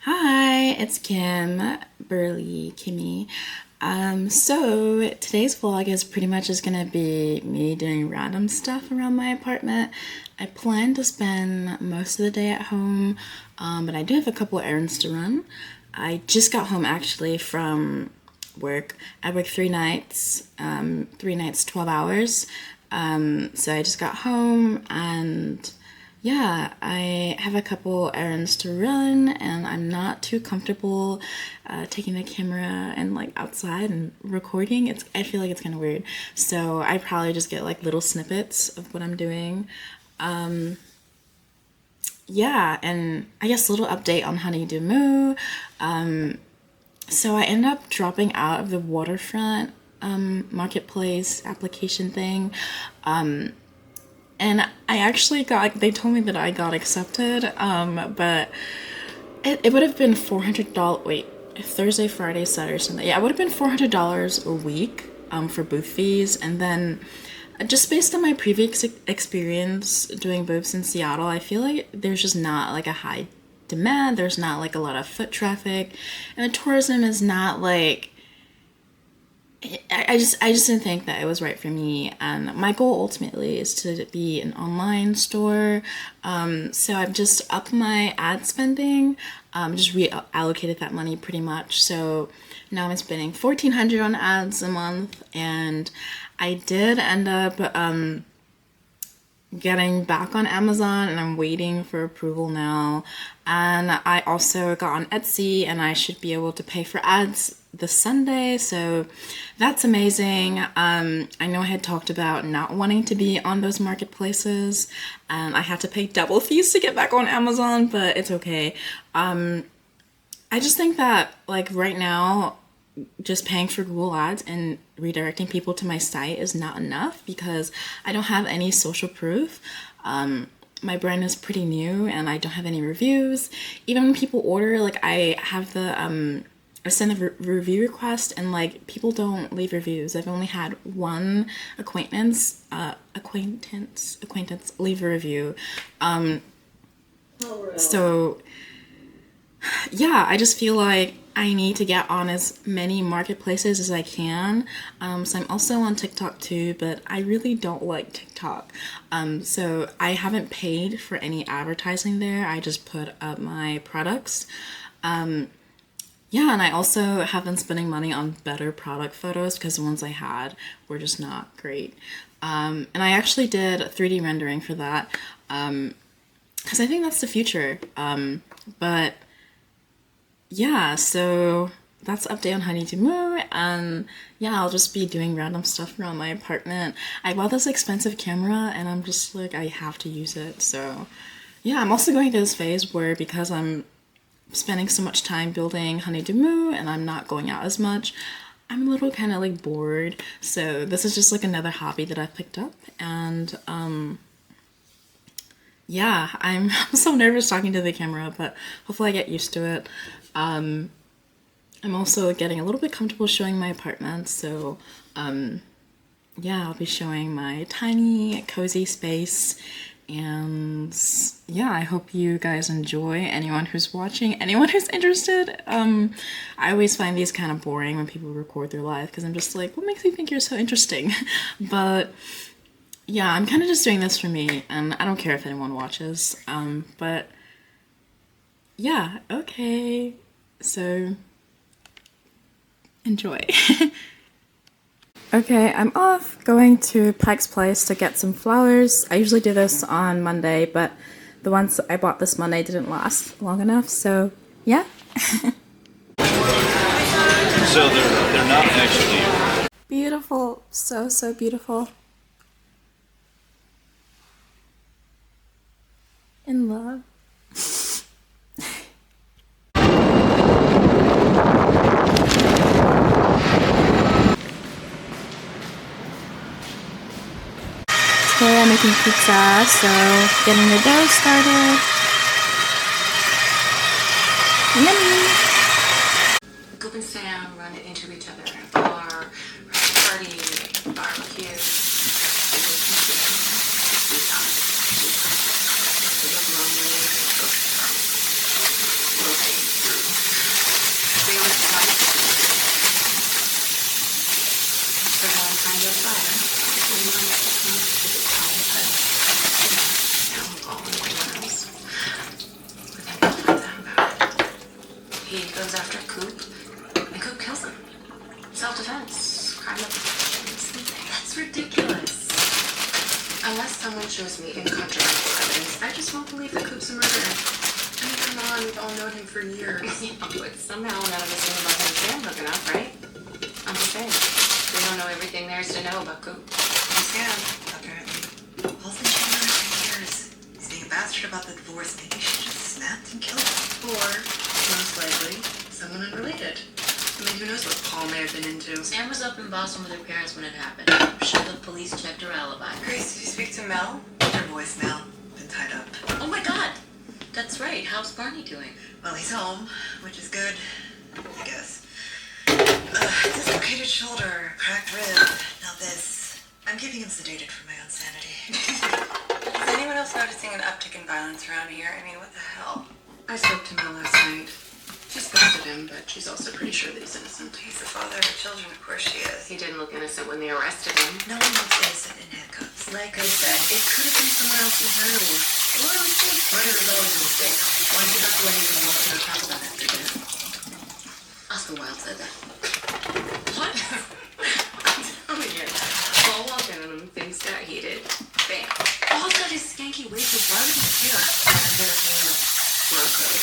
Hi, it's Kim, Burley, Kimmy. So today's vlog is pretty much just gonna be me doing random stuff around my apartment. I plan to spend most of the day at home, but I do have a couple errands to run. I just got home actually from work. I work 3 nights, 3 nights, 12 hours. So I just got home and yeah, I have a couple errands to run, and I'm not too comfortable taking the camera and like outside and recording. I feel like it's kind of weird, so I probably just get like little snippets of what I'm doing. Yeah, and I guess a little update on Honeydew Moo. So I ended up dropping out of the waterfront marketplace application thing. And I actually they told me that I got accepted, but it would have been $400. Wait, Thursday, Friday, Saturday, Sunday. Yeah, it would have been $400 a week for booth fees. And then just based on my previous experience doing booths in Seattle, I feel like there's just not like a high demand. There's not like a lot of foot traffic. And the tourism is not like I just didn't think that it was right for me. And my goal ultimately is to be an online store. So I've just upped my ad spending, just reallocated that money pretty much. So now I'm spending $1,400 on ads a month, and I did end up getting back on Amazon, and I'm waiting for approval now. And I also got on Etsy, and I should be able to pay for ads this Sunday, so that's amazing. I know I had talked about not wanting to be on those marketplaces, and I had to pay double fees to get back on Amazon, but it's okay. I just think that like right now, just paying for Google Ads and redirecting people to my site is not enough because I don't have any social proof. My brand is pretty new and I don't have any reviews. Even when people order, like I have I send a review request and like people don't leave reviews. I've only had one acquaintance leave a review. So yeah, I just feel like I need to get on as many marketplaces as I can. So I'm also on TikTok too, but I really don't like TikTok. So I haven't paid for any advertising there. I just put up my products. Yeah, and I also have been spending money on better product photos because the ones I had were just not great. And I actually did 3D rendering for that because I think that's the future. But yeah, so that's update on Honeydew Moo, and yeah, I'll just be doing random stuff around my apartment. I bought this expensive camera, and I'm just like, I have to use it, so yeah, I'm also going through this phase where because I'm spending so much time building Honeydew Moo and I'm not going out as much, I'm a little kind of like bored, so this is just like another hobby that I've picked up, and yeah, I'm so nervous talking to the camera, but hopefully I get used to it. I'm also getting a little bit comfortable showing my apartment, so yeah, I'll be showing my tiny, cozy space, and yeah, I hope you guys enjoy. Anyone who's watching, anyone who's interested. I always find these kind of boring when people record their life, because I'm just like, what makes you think you're so interesting? But yeah, I'm kind of just doing this for me, and I don't care if anyone watches, but yeah, okay, so enjoy. Okay, I'm off going to Pike's Place to get some flowers. I usually do this on Monday, but the ones I bought this Monday didn't last long enough, so yeah. So they're not actually. Beautiful, so beautiful. In love. Today I'm making pizza, so getting the dough started. Yummy! Goop and Sam run into each other in a bar, party, barbecue. They look lonely. For one kind of fire. Anyone that comes to this home downfall and worms. We think we'll find out about it. He goes after Coop, and Coop kills him. Self-defense. Crime of something. That's ridiculous. Unless someone shows me incontrovertible evidence, I just won't believe that Coop's a murderer. I mean, come on, we've all known him for years. Yeah, but somehow none of us knew about him and Sam hooking up, right? I'm just saying. We don't know everything there is to know about Coop. And Sam, apparently. Paul's been cheating on her for years. He's being a bastard about the divorce. Maybe she just snapped and killed him. Or, most likely, someone unrelated. I mean, who knows what Paul may have been into. Sam was up in Boston with her parents when it happened. I'm sure the police checked her alibi. Grace, did you speak to Mel? Her voicemail. Been tied up. Oh my god! That's right. How's Barney doing? Well, he's home, which is good, I guess. Dislocated shoulder, cracked rib, now this. I'm keeping him sedated for my own sanity. Is anyone else noticing an uptick in violence around here? I mean, what the hell? I spoke to Mel last night. She's busted him, but she's also pretty sure that he's innocent. He's the father of her children, of course she is. He didn't look innocent when they arrested him. No one looks innocent in handcuffs. Like I said, it could have been someone else entirely. Or a mistake. Murder is always a mistake. Once you have to anything, you cannot talk about after dinner. Oscar Wilde said that. What? I'm telling you. Paul walked in on him, things got heated. Bam. Paul's got his skanky waist, so why would he care? And I'm gonna name bro code.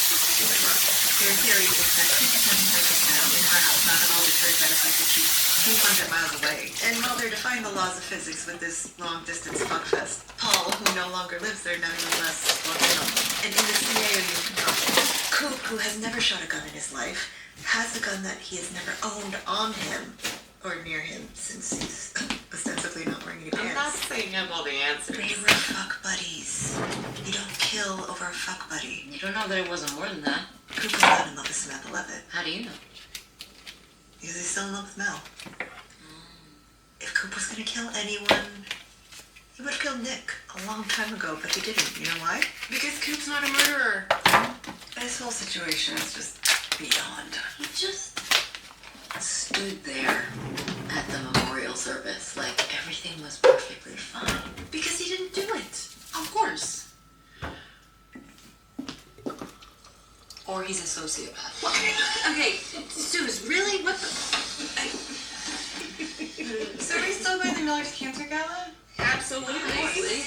Their theory is that Coop is having breakfast now in her house, not at all deterred by the fact that she's 200 miles away. And while they're defying the laws of physics with this long-distance fuckfest, Paul, who no longer lives there, nevertheless walked in on them. And in the scenario you concocted, Coop, who has never shot a gun in his life, has a gun that he has never owned on him or near him since he's ostensibly not wearing any I'm not pants. saying I have all the answers. They were fuck buddies. You don't kill over a fuck buddy. You don't know that it wasn't more than that. Coop was not in love with Samantha Levitt How do you know? because he's still in love with Mel. If Coop was gonna kill anyone, he would have killed Nick a long time ago, but he didn't. You know why? Because Coop's not a murderer. This whole situation is just beyond. He just stood there at the memorial service like everything was perfectly fine. Because he didn't do it. Of course. Or he's a sociopath. Okay, Suze, really? What the? So are we still going to Miller's Cancer Gala? Absolutely.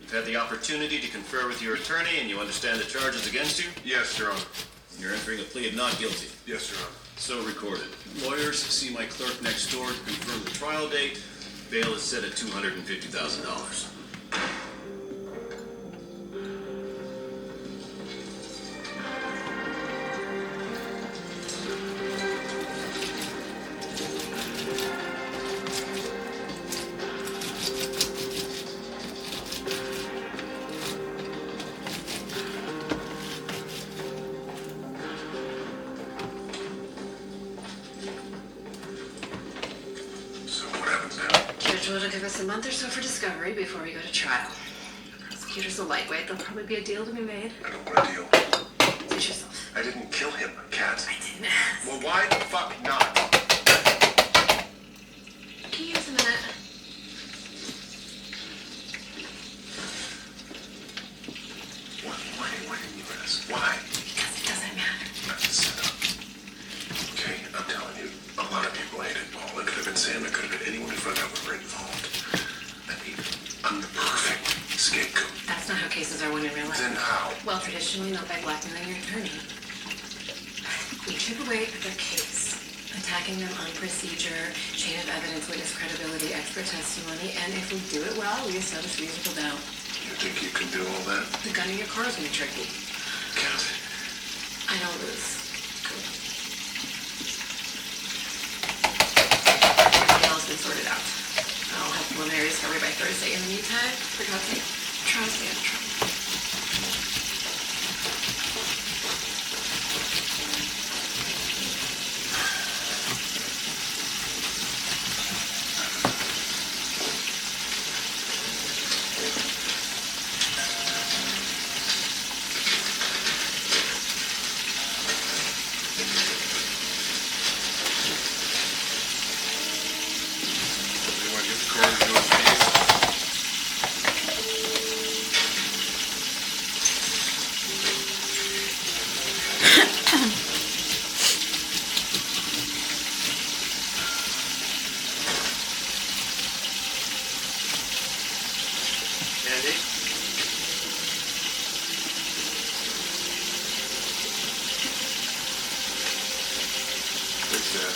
You've had the opportunity to confer with your attorney and you understand the charges against you? Yes, Your Honor. You're entering a plea of not guilty. Yes, Your Honor. So recorded. Lawyers, see my clerk next door to confirm the trial date. Bail is set at $250,000. So what happens now? Judge will give us a month or so for discovery before we go to trial. The prosecutor's a lightweight. There'll probably be a deal to be made. I don't want a deal. Suit yourself. I didn't kill him, Kat. I didn't ask. Well, why the fuck not? Can you use a minute? Why didn't you ask? Why? Because it doesn't matter. That's a setup. Okay, I'm telling you, a lot of people hated Paul. It could have been Sam. It could have been anyone who found out we were involved. I mean, I'm the perfect scapegoat. That's not how cases are won in real life. Then how? Well, traditionally, not by blackmailing your attorney. We chip away at their case, attacking them on procedure, chain of evidence, witness credibility, expert testimony, and if we do it well, we establish reasonable doubt. You think you can do all that? The gun in your car is going to be tricky. Kat. I don't lose. Everything else has been sorted out. I'll have preliminary discovery by Thursday. In the meantime, for God's sake, try to stay out of trouble. You want to get the car and do it, Andy? What's that?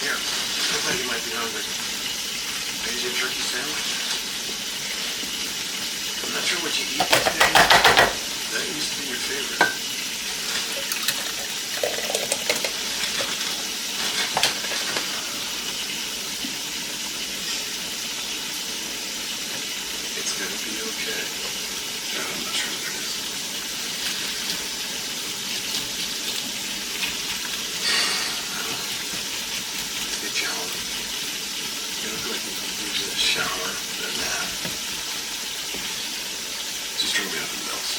Here, I thought you might be hungry. Maybe a turkey sandwich? I'm not sure what you eat these days. That used to be your favorite. It's gonna be okay. I'm not sure what it is. Stay calm. You look like you could use a shower and a nap. Just throw me out the mills.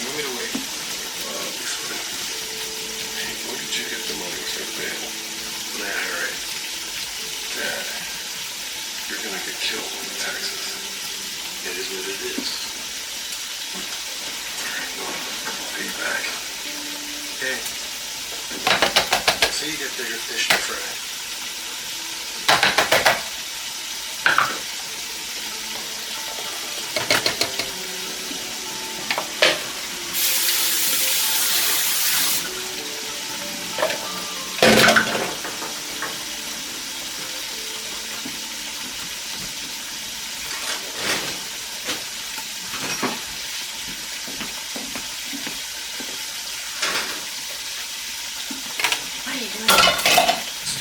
You want me to wait? This way. Hey, where did you get the money for bail? Nah, alright. Dad, you're gonna get killed on the taxes. It is what it is. Alright, well, I'll pay you back. Hey, so you get bigger fish to fry. What are you doing? It's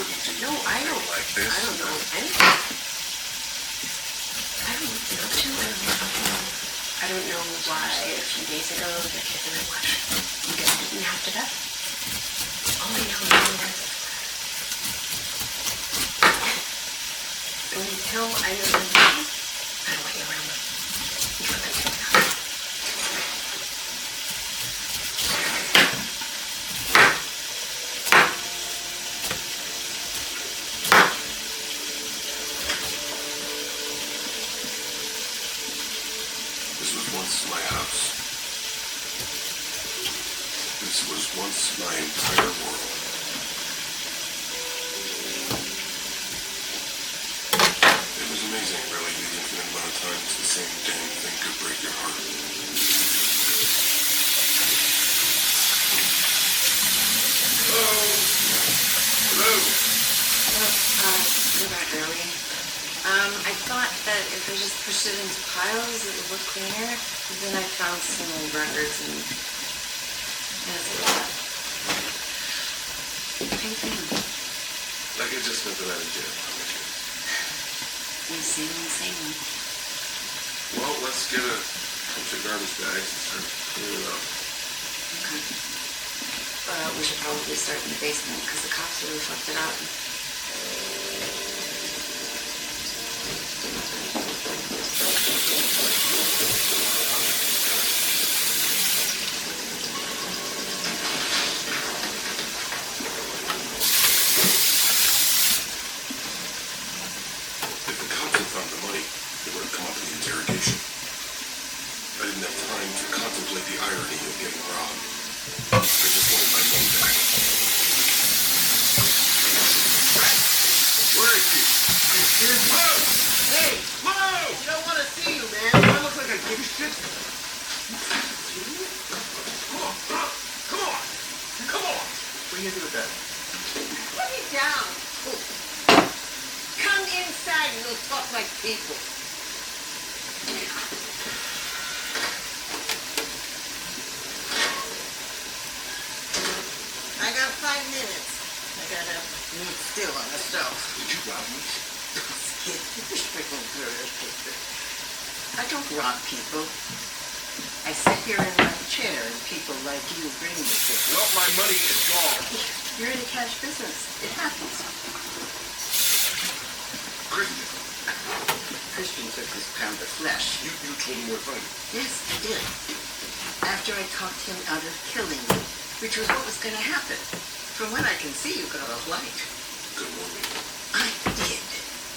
wouldn't do No, I don't. like this. I don't know anything. I don't know too. I don't know why a few days ago the kids were like, you guys didn't have to bed. All I know is until I know the name, I don't want you around them. You put them together. This was once my house. This was once my entire world. It was amazing, really, the infinite amount of times the same damn thing could break your heart. Hello? Hello? You're back early. I thought that if I just pushed it into piles, it would look cleaner. But then I found some old records and that's a lot. Same thing. Like I just spent the night in jail. How about you? Same. Well, let's get a bunch of garbage bags and start cleaning up. Okay. We should probably start in the basement because the cops really fucked it up. If the cops had found the money, they would have come up in the interrogation. I didn't have time to contemplate the irony of getting robbed. I just wanted my money back. Where is he? Here's Mo! Hey, Mo! we don't want to see you, man. Do I look like I give a shit? Come on, come on! Come on! What are you gonna do with that? Put it down. Come inside and we'll talk like people. I got 5 minutes. I gotta meet still on the stove. Did you rob me? I don't rob people. I sit here in my chair and people like you bring me things. Well, my money is gone. You're in the cash business. It happens. Christian, Christian took this pound of flesh. you told him we're fighting. Yes, I did. After I talked him out of killing you, which was what was going to happen. From what I can see, you got a light. Good morning. I did.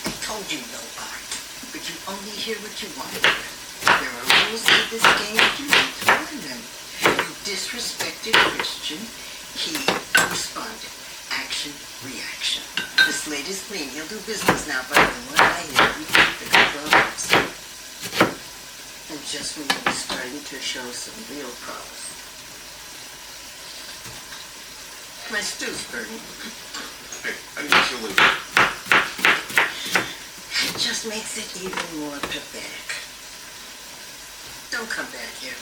I told you no art, but you only hear what you want. There are rules to this game that you need to learn them. You disrespected Christian. He responded. Action, reaction. The slate is clean. He'll do business now, but from what I hear, you think the progress. And just when you were starting to show some real promise. My stew's burning. Hey, I didn't kill him. It just makes it even more pathetic. Don't come back here.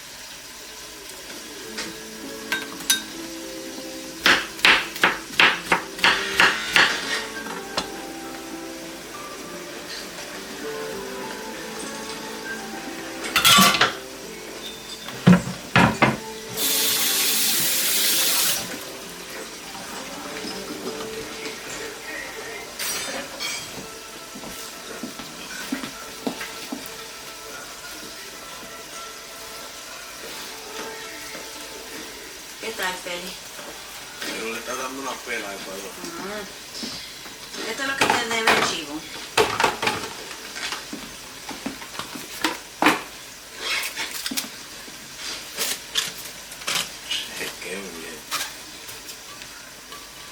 ¿Qué tal, Feli? Pero le está dando una pela al Ecuador. Esto es lo que te debe el chivo. Qué bien.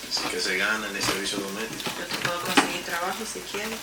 Así que se gana en el servicio doméstico. Yo te puedo conseguir trabajo si quieres.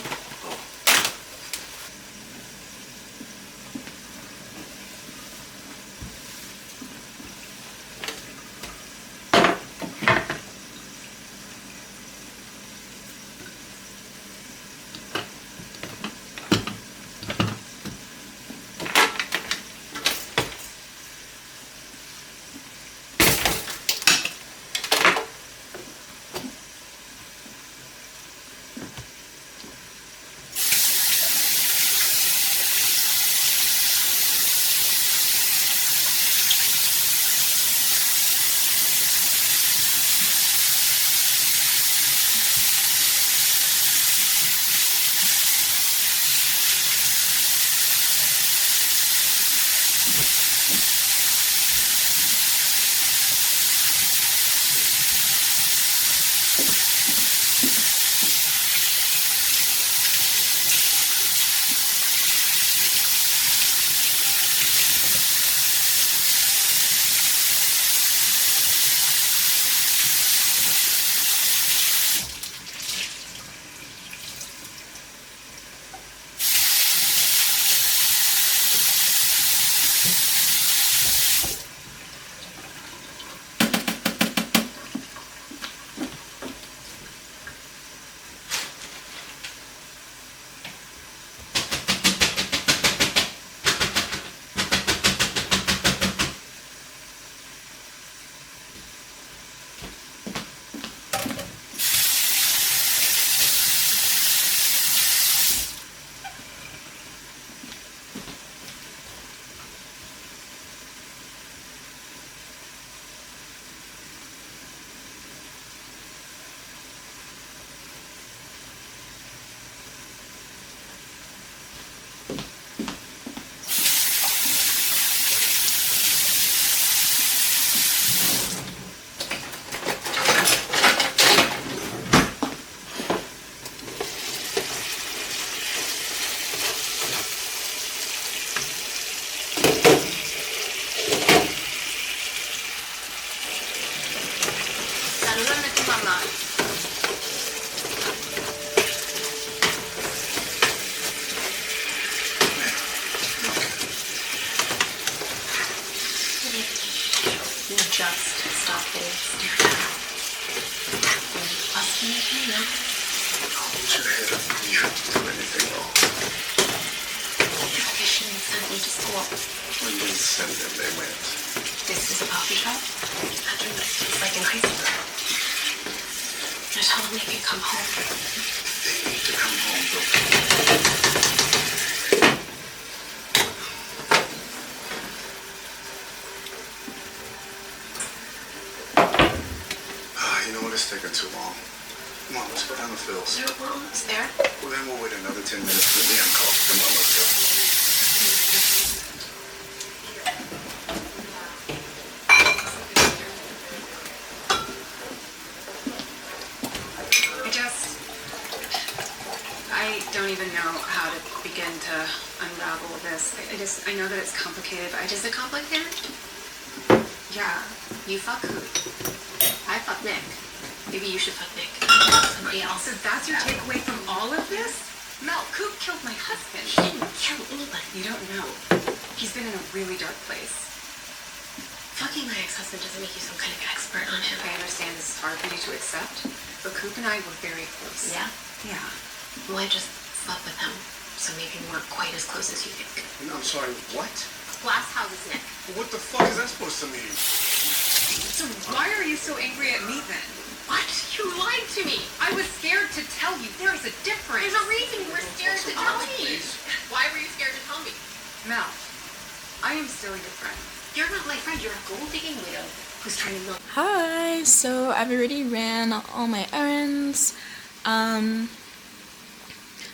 know? Hold your head up. You didn't do anything wrong. You shouldn't have sent me to school. Well, you didn't send them. They went. This is a coffee shop? It's like in high school. I told them they could come home. They need to come home, though. You know what? It's taking too long. Come on, let's go down the fields. No, we're almost there. Well, then we'll wait another 10 minutes for the damn coffee. Come on, let's go. I don't even know how to begin to unravel this. I know that it's complicated, but Is it complicated? yeah, you fuck who? I fuck Nick. Maybe you should fuck Nick. Somebody else. So that's your takeaway from all of this? Mel, Coop killed my husband. He didn't kill anybody. You don't know. He's been in a really dark place. Fucking my ex-husband doesn't make you some kind of expert on him. I understand this is hard for you to accept, but Coop and I were very close. Yeah? Yeah. Well, I just slept with him, so maybe we weren't quite as close as you think. I'm sorry, what? Glass houses, Nick. What the fuck is that supposed to mean? So why are you so angry at me then? What? You lied to me. I was scared to tell you. There is a difference. There's a reason you were scared to tell me. Why were you scared to tell me? Mel, I am still your friend. You're not my friend. You're a gold-digging widow who's trying to milk. Hi, so I've already ran all my errands.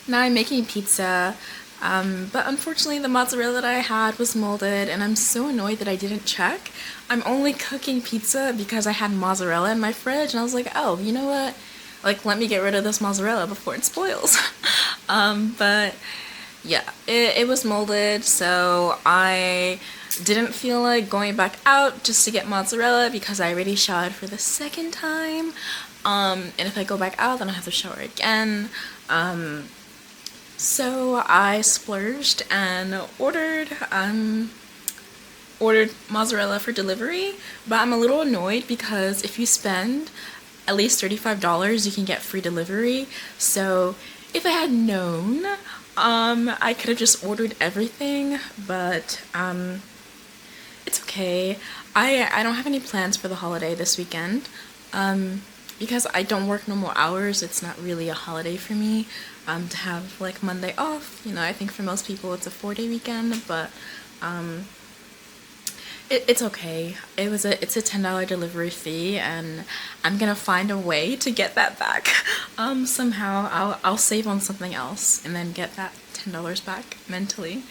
Now I'm making pizza, but unfortunately the mozzarella that I had was molded, and I'm so annoyed that I didn't check. I'm only cooking pizza because I had mozzarella in my fridge, and I was like, oh, you know what? Like, let me get rid of this mozzarella before it spoils. But yeah, it was molded, so I didn't feel like going back out just to get mozzarella because I already showered for the second time. And if I go back out, then I have to shower again. So I splurged and ordered mozzarella for delivery, but I'm a little annoyed because if you spend at least $35, you can get free delivery. So if I had known, I could have just ordered everything, but it's okay. I don't have any plans for the holiday this weekend. Because I don't work normal hours, it's not really a holiday for me to have like Monday off. You know, I think for most people it's a 4-day weekend, but it's okay. It's a $10 delivery fee, and I'm gonna find a way to get that back. Somehow I'll save on something else and then get that $10 back mentally.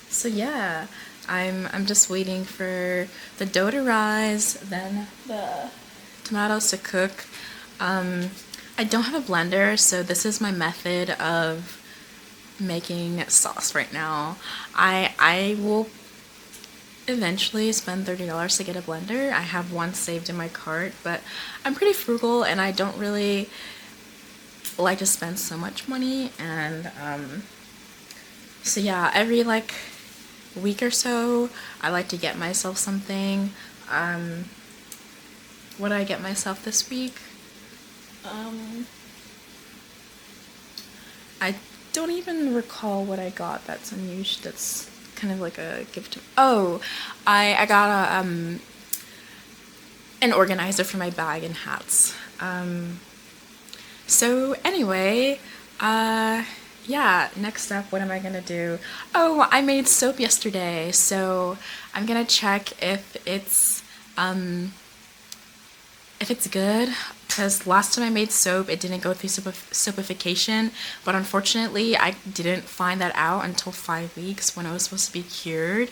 So yeah, I'm just waiting for the dough to rise, then the tomatoes to cook. I don't have a blender, so this is my method of making sauce right now. I will eventually spend $30 to get a blender. I have one saved in my cart, but I'm pretty frugal and I don't really like to spend so much money, and so yeah, every like week or so I like to get myself something. What did I get myself this week? I don't even recall what I got that's unusual, that's kind of like a gift. Oh, I got an organizer for my bag and hats. So anyway, yeah, next up, what am I gonna do? Oh, I made soap yesterday, so I'm gonna check if it's good, because last time I made soap, it didn't go through soapification, but unfortunately, I didn't find that out until 5 weeks when it was supposed to be cured,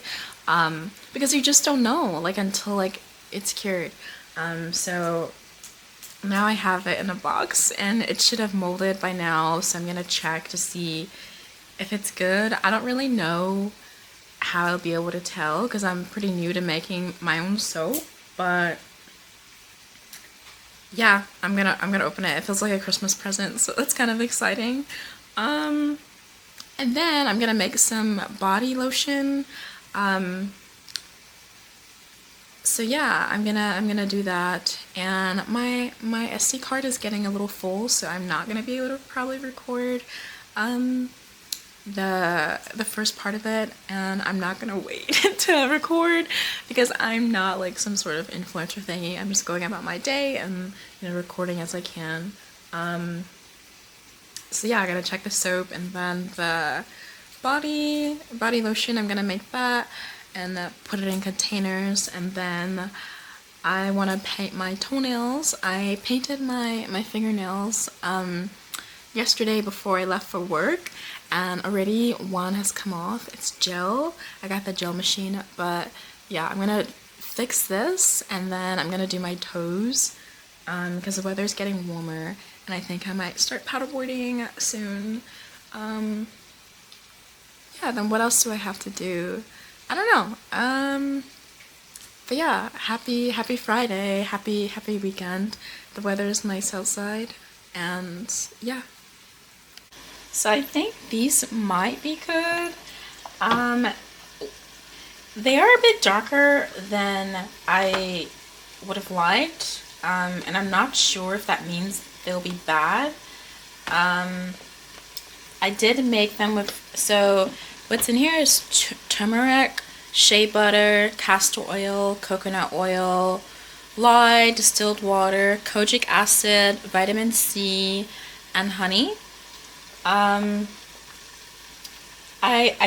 because you just don't know, like, until, like, it's cured. So now I have it in a box, and it should have molded by now, so I'm gonna check to see if it's good. I don't really know how I'll be able to tell, because I'm pretty new to making my own soap, but yeah, I'm gonna open it. It feels like a Christmas present, so that's kind of exciting. And then I'm gonna make some body lotion. So yeah, I'm gonna do that, and my SD card is getting a little full, so I'm not gonna be able to probably record the first part of it, and I'm not gonna wait to record because I'm not like some sort of influencer thingy. I'm just going about my day and, you know, recording as I can. So yeah, I gotta check the soap, and then the body lotion. I'm gonna make that and put it in containers, and then I want to paint my toenails. I painted my fingernails yesterday before I left for work, and already one has come off. It's gel. I got the gel machine, but yeah, I'm gonna fix this, and then I'm gonna do my toes because the weather's getting warmer, and I think I might start paddleboarding soon. Yeah, then what else do I have to do? I don't know. But yeah, happy Friday, happy weekend. The weather is nice outside, and yeah. So I think these might be good. They are a bit darker than I would have liked, and I'm not sure if that means they'll be bad. I did make them with, so what's in here is turmeric, shea butter, castor oil, coconut oil, lye, distilled water, kojic acid, vitamin C, and honey. I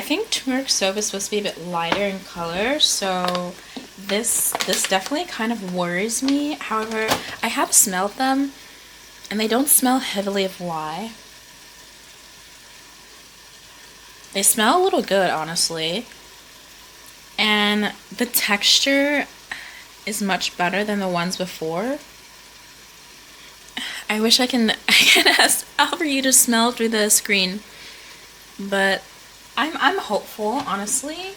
think turmeric soap is supposed to be a bit lighter in color, so this definitely kind of worries me. However, I have smelled them, and they don't smell heavily of lye. They smell a little good, honestly. And the texture is much better than the ones before. I wish I can ask for you to smell through the screen, but I'm hopeful, honestly.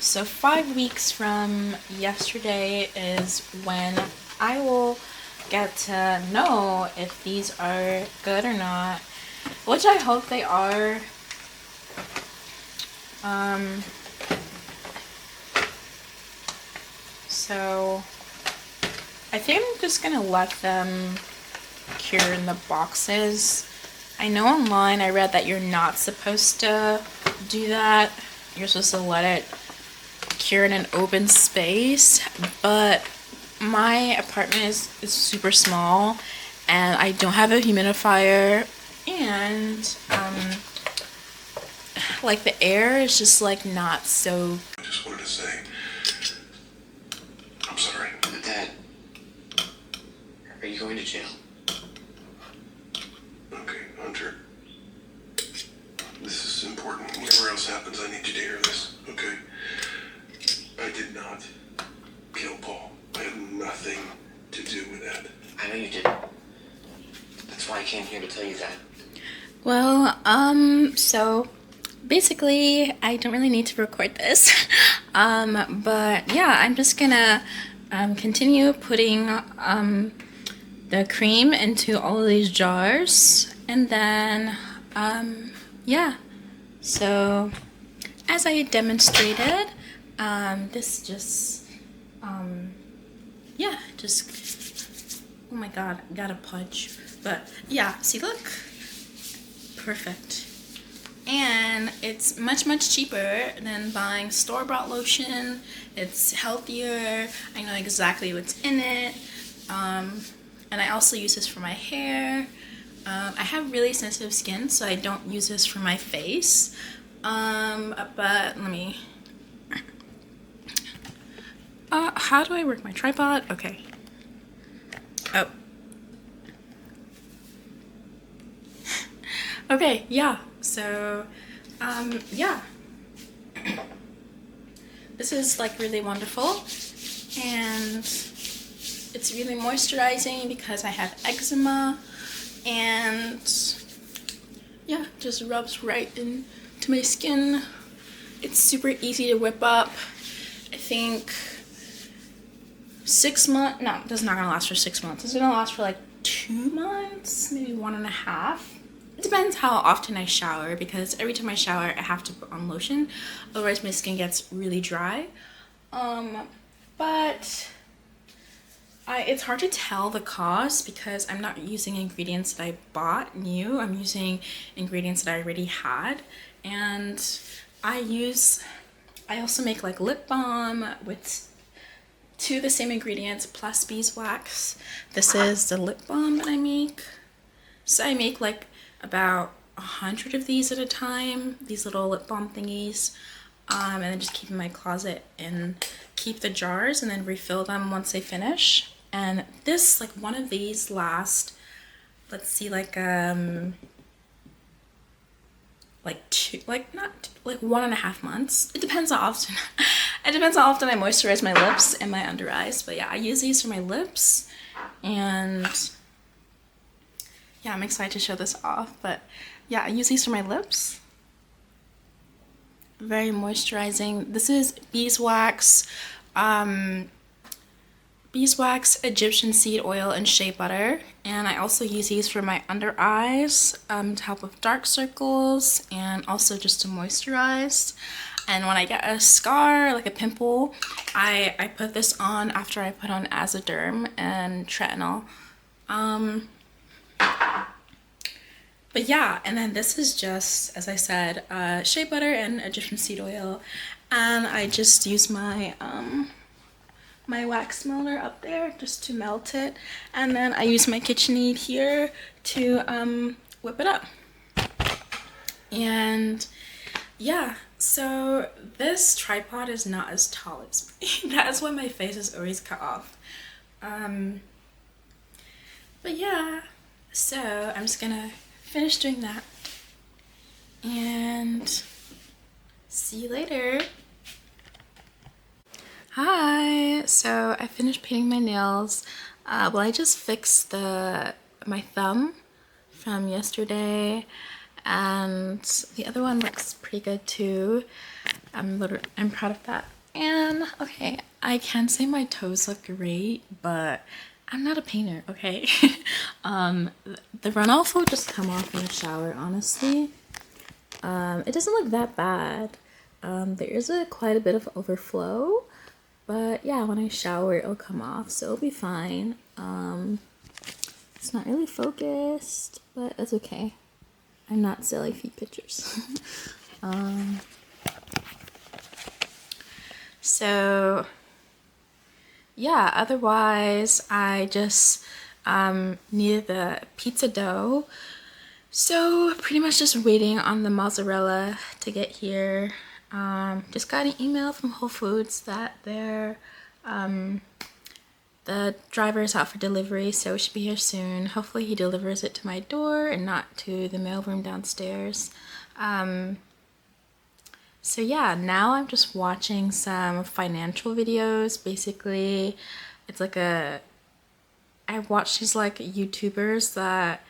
So 5 weeks from yesterday is when I will get to know if these are good or not, which I hope they are. So I think I'm just gonna let them cure in the boxes. I know online I read that you're not supposed to do that. You're supposed to let it cure in an open space, but my apartment is super small, and I don't have a humidifier, and like the air is just like not so. I just wanted to say, I'm sorry. Dad, are you going to jail? Okay, Hunter. This is important. Whatever else happens, I need you to hear this, okay? I did not kill Paul. I had nothing to do with that. I know you didn't. That's why I came here to tell you that. Well, so basically I don't really need to record this. But yeah, I'm just gonna continue putting the cream into all of these jars, and then yeah, so as I demonstrated, this just yeah, just, oh my god, I got a pudge, but yeah, see, look, perfect. And it's much cheaper than buying store-bought lotion. It's healthier. I know exactly what's in it. And I also use this for my hair. I have really sensitive skin, so I don't use this for my face. But let me... how do I work my tripod? Okay. Oh. Okay, yeah. So, yeah. This is like really wonderful, and it's really moisturizing because I have eczema, and yeah, just rubs right into my skin. It's super easy to whip up. I think 6 months, no, this is not gonna last for 6 months. It's gonna last for like 2 months, maybe 1.5. It depends how often I shower, because every time I shower I have to put on lotion, otherwise my skin gets really dry. but it's hard to tell the cost because I'm not using ingredients that I bought new. I'm using ingredients that I already had, and I also make like lip balm with 2 of the same ingredients plus beeswax. This is the lip balm that I make. So I make like about 100 of these at a time, these little lip balm thingies, and then just keep in my closet and keep the jars and then refill them once they finish. And this, like one of these last, let's see, like 1.5 months. It depends how often it depends how often I moisturize my lips and my under eyes. But yeah, I use these for my lips, and yeah, I'm excited to show this off. But yeah, I use these for my lips. Very moisturizing. This is beeswax, Egyptian seed oil, and shea butter. And I also use these for my under eyes to help with dark circles and also just to moisturize. And when I get a scar, like a pimple, I put this on after I put on Azoderm and tretinool. But yeah, and then this is just, as I said, shea butter and Egyptian seed oil. And I just use my my wax melter up there just to melt it. And then I use my KitchenAid here to whip it up. And yeah, so this tripod is not as tall as me. That's why my face is always cut off. But yeah, so I'm just gonna finish doing that and see you later. Hi, so I finished painting my nails. Well, I just fixed my thumb from yesterday, and the other one looks pretty good too. I'm proud of that. And okay, I can say my toes look great, but I'm not a painter, okay? The runoff will just come off in the shower, honestly. It doesn't look that bad. There is quite a bit of overflow, but yeah, when I shower, it'll come off, so it'll be fine. It's not really focused, but that's okay. I'm not silly feet pictures. So yeah, otherwise I just needed the pizza dough. So pretty much just waiting on the mozzarella to get here. Just got an email from Whole Foods that the driver is out for delivery, so it should be here soon. Hopefully he delivers it to my door and not to the mailroom downstairs. So yeah, now I'm just watching some financial videos. Basically, it's like I watch these like YouTubers that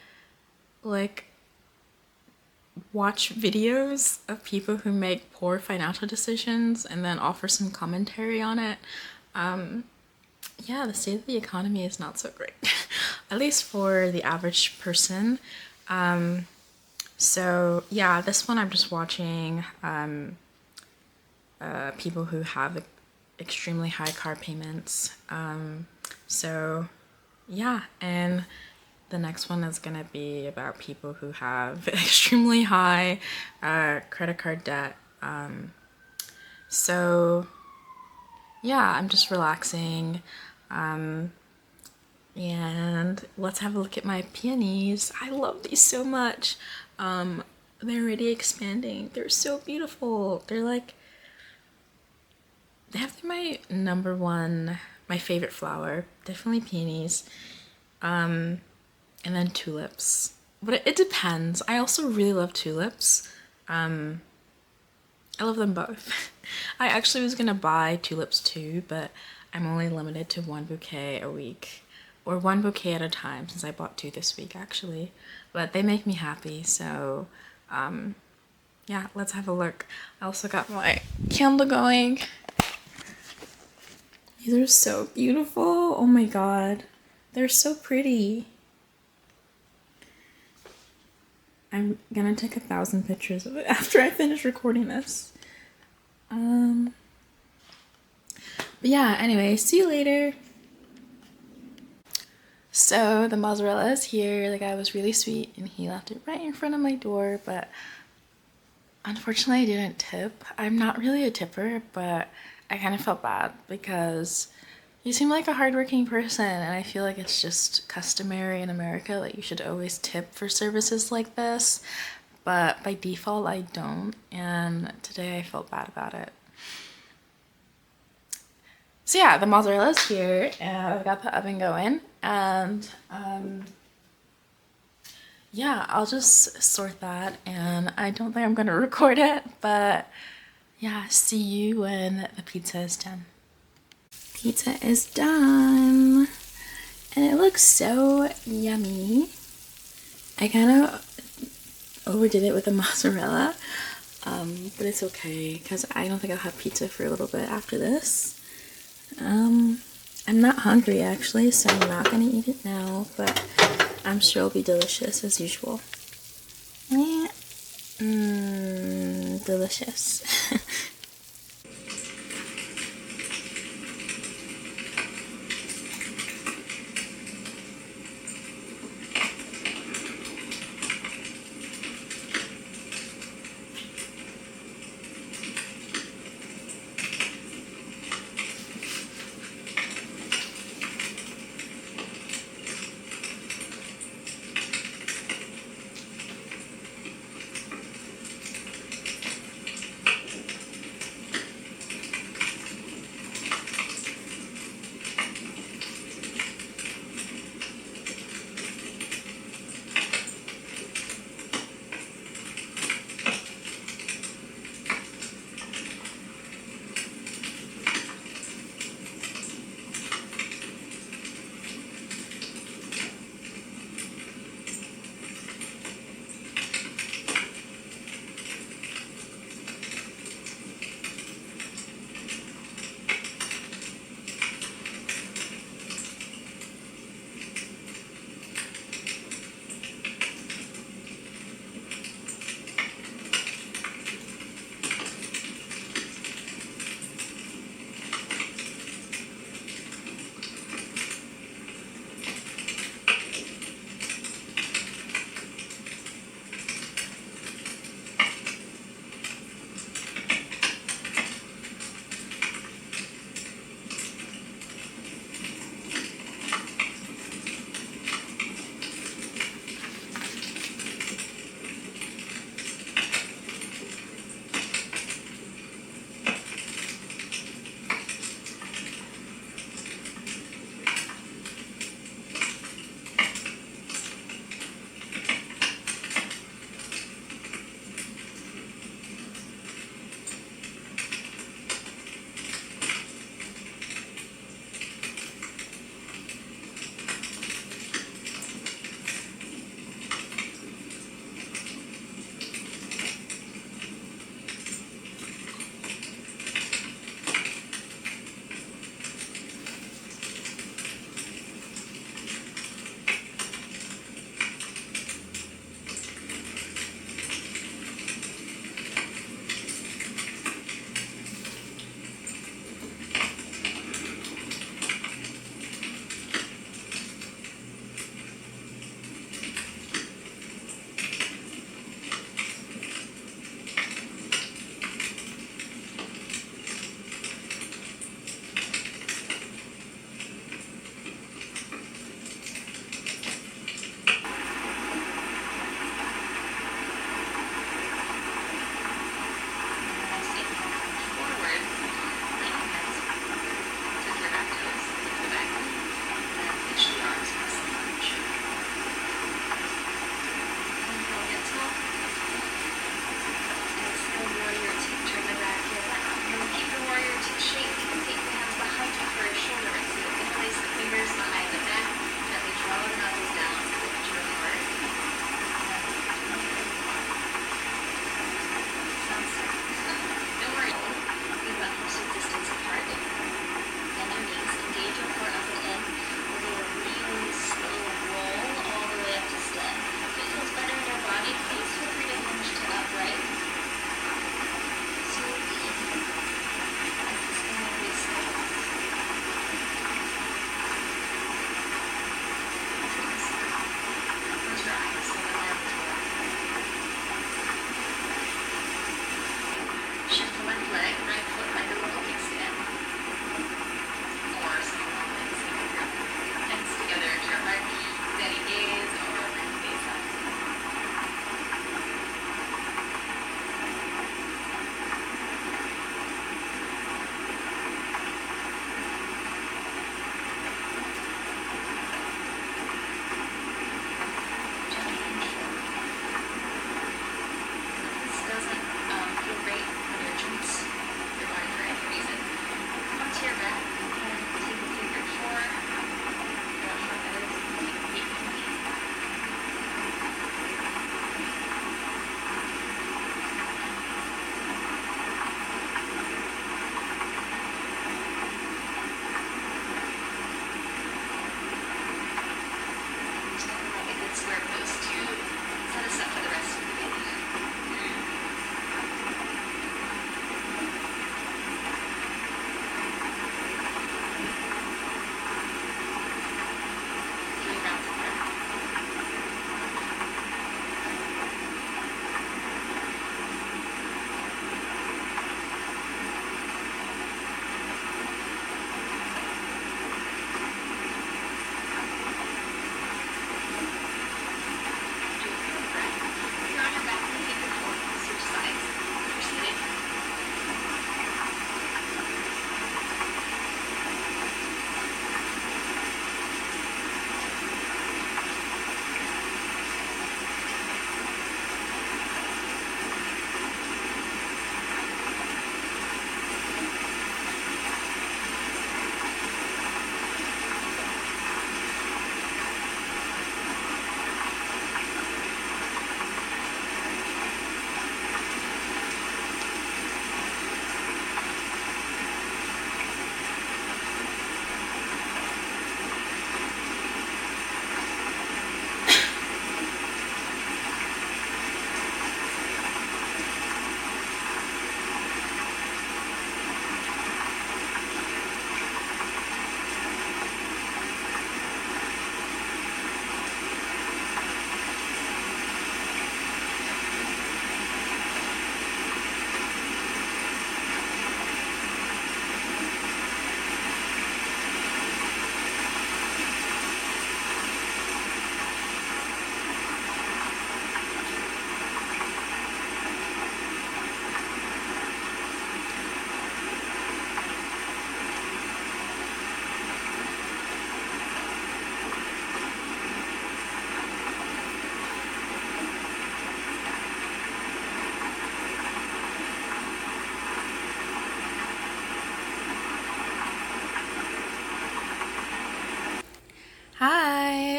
like watch videos of people who make poor financial decisions and then offer some commentary on it. Yeah, the state of the economy is not so great, at least for the average person. So yeah, this one I'm just watching people who have extremely high car payments. So yeah, and the next one is gonna be about people who have extremely high credit card debt. So yeah, I'm just relaxing. And let's have a look at my peonies. I love these so much. They're already expanding. They're so beautiful. They have my number one, my favorite flower. Definitely peonies. And then tulips. But it depends. I also really love tulips. I love them both. I actually was gonna buy tulips too, but I'm only limited to 1 bouquet a week. Or 1 bouquet at a time, since I bought 2 this week actually. But they make me happy, so yeah, let's have a look. I also got my candle going. These are so beautiful. Oh my god. They're so pretty. I'm gonna take 1,000 pictures of it after I finish recording this. But But yeah, anyway, see you later. So the mozzarella is here. The guy was really sweet and he left it right in front of my door, but unfortunately I didn't tip. I'm not really a tipper, but I kind of felt bad because you seem like a hardworking person, and I feel like it's just customary in America that you should always tip for services like this, but by default I don't, and today I felt bad about it. So yeah, the mozzarella is here, and I've got the oven going, and yeah, I'll just sort that, and I don't think I'm gonna record it, but yeah, see you when the pizza is done. Pizza is done, and it looks so yummy. I kind of overdid it with the mozzarella, but it's okay because I don't think I'll have pizza for a little bit after this. I'm not hungry actually, so I'm not gonna eat it now, but I'm sure it'll be delicious as usual. Delicious.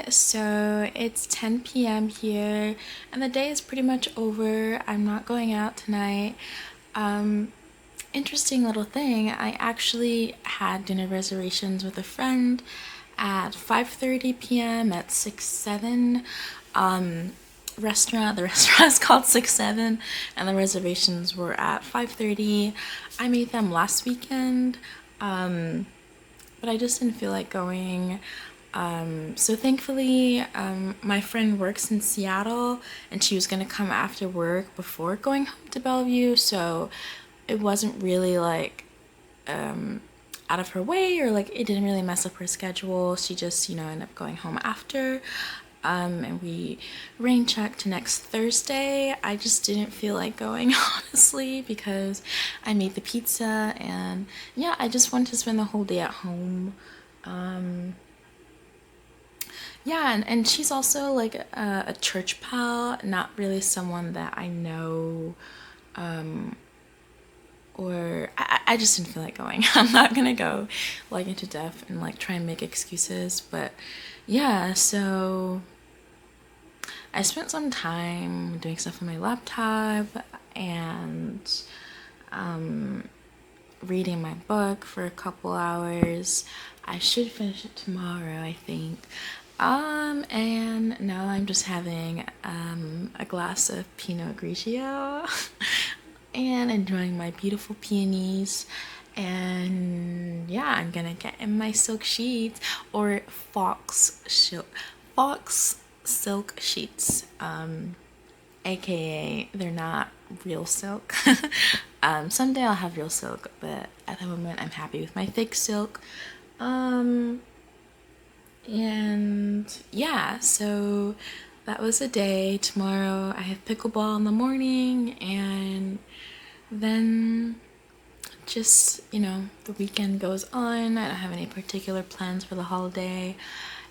so it's 10 p.m. here, and the day is pretty much over. I'm not going out tonight. Interesting little thing, I actually had dinner reservations with a friend at 5:30 p.m. at 6-7 restaurant. The restaurant is called 6-7, and the reservations were at 5:30. I made them last weekend, but I just didn't feel like going. So thankfully, my friend works in Seattle, and she was gonna come after work before going home to Bellevue, so it wasn't really like out of her way, or like it didn't really mess up her schedule. She just, ended up going home after. And we rain checked to next Thursday. I just didn't feel like going, honestly, because I made the pizza, and yeah, I just wanted to spend the whole day at home. Yeah, and she's also like a church pal, not really someone that I know, or I just didn't feel like going. I'm not gonna go like into depth and like try and make excuses, but yeah, so I spent some time doing stuff on my laptop and reading my book for a couple hours. I should finish it tomorrow, I think. And now I'm just having a glass of pinot grigio and enjoying my beautiful peonies. And yeah, I'm gonna get in my silk sheets, or fox silk sheets, aka they're not real silk. Someday I'll have real silk, but at the moment I'm happy with my thick silk. And yeah, so that was a day. Tomorrow I have pickleball in the morning, and then just, the weekend goes on. I don't have any particular plans for the holiday.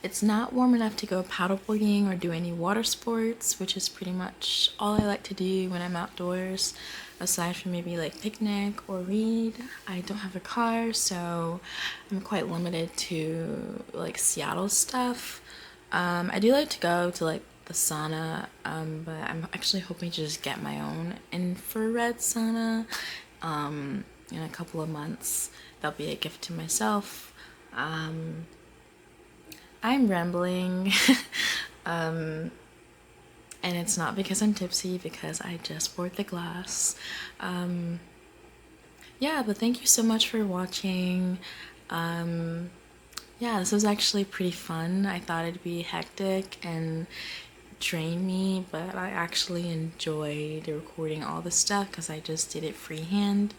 It's not warm enough to go paddleboarding or do any water sports, which is pretty much all I like to do when I'm outdoors, aside from maybe like picnic or read. I don't have a car, so I'm quite limited to like Seattle stuff. I do like to go to like the sauna, but I'm actually hoping to just get my own infrared sauna in a couple of months. That'll be a gift to myself. I'm rambling, and it's not because I'm tipsy, because I just poured the glass. Yeah, but thank you so much for watching. Yeah, this was actually pretty fun. I thought it'd be hectic and drain me, but I actually enjoyed recording all this stuff because I just did it freehand.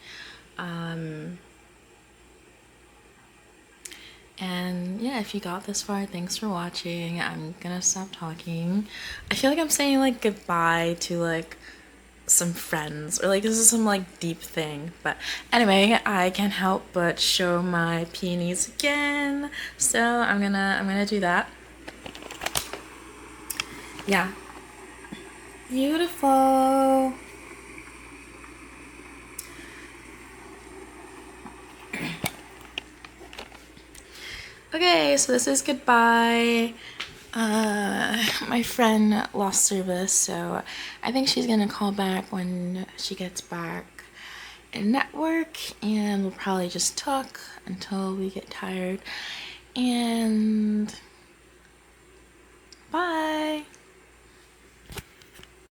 And yeah, if you got this far, thanks for watching. I'm gonna stop talking. I feel like I'm saying like goodbye to like some friends, or like this is some like deep thing, but anyway, I can't help but show my peonies again, so I'm gonna do that. Yeah, beautiful. Okay, so this is goodbye. My friend lost service, so I think she's gonna call back when she gets back in network, and we'll probably just talk until we get tired. And bye.